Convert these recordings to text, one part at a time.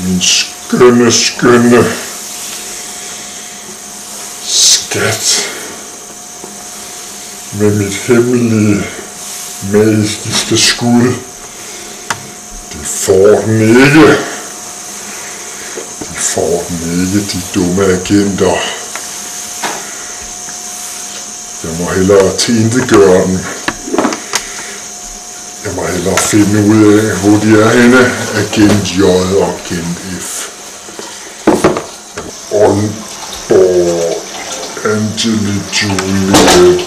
Min skønne skat med mit hemmelige magiske skud. Det får den ikke. De får den ikke, de dumme agenter. Jeg må hellere tilintetgøre dem. Jeg må hellere finde ud af, hvor de er henne. Agent J og Agent F. Aalborg, Angeli Juliet.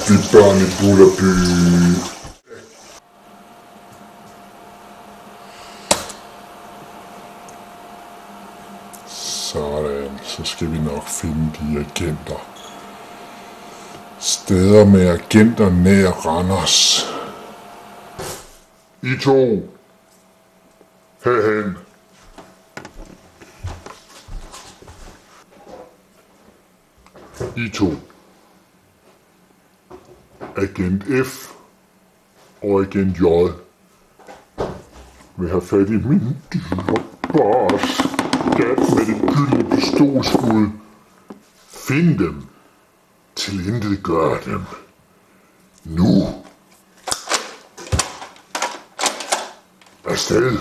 Vi børn i Bullerby. Sådan, så skal vi nok finde de agenter. Steder med agenter nær Randers. I to. Herhen. I to. Agent F og Agent J vil have fat i min dyrebare skat med det gyldne pistolskud. Find dem. Tilintetgør dem. Nu. Afsted.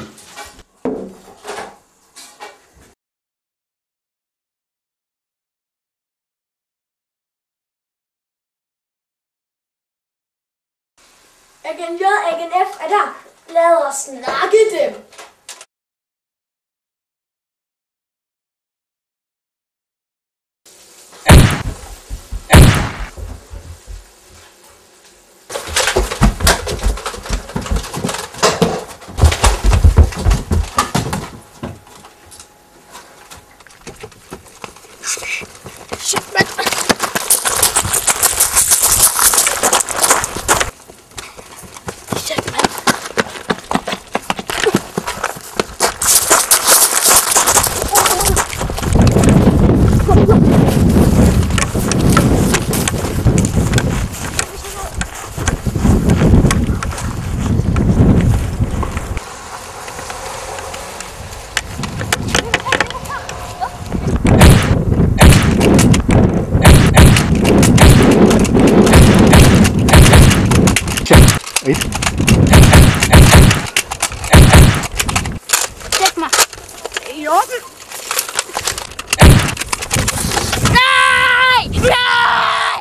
Agent J og Agent F er der. Lad os snakke dem. Tjek mig. I orden? Nej! Nej!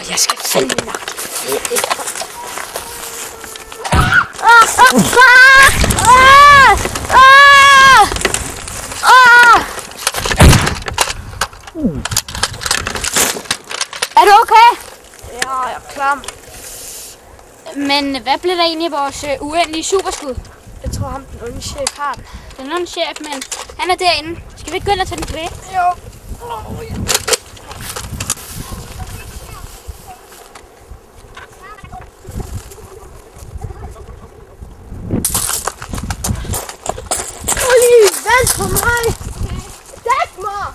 Jeg skal fandme nok. Er du okay? Ja, jeg er klam. Men hvad blev der egentlig af vores uendelige superskud? Jeg tror ham, den onde chef har den. Den onde chef, men han er derinde. Skal vi ikke gå ind og tage den tilbage? Jo. Vent på mig! Dæk mig!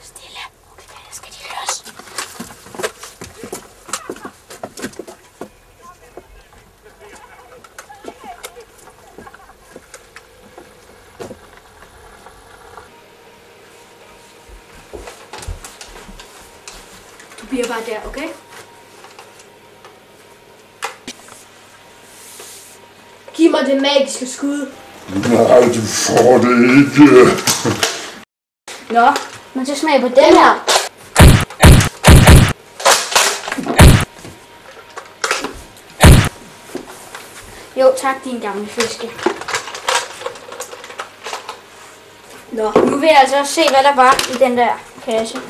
Stille. Okay, der skal de høres. Du bliver bare der, okay? Giv mig det magiske skud. Nej, du får det ikke. Nå, men så smager på den her. Jo, tak din gamle fiske. Nå, nu vil jeg altså se, hvad der var i den der kasse.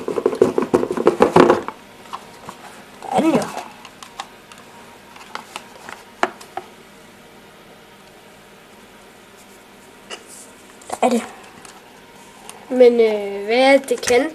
Der er den jo. Der er det. Men hvad er det kan?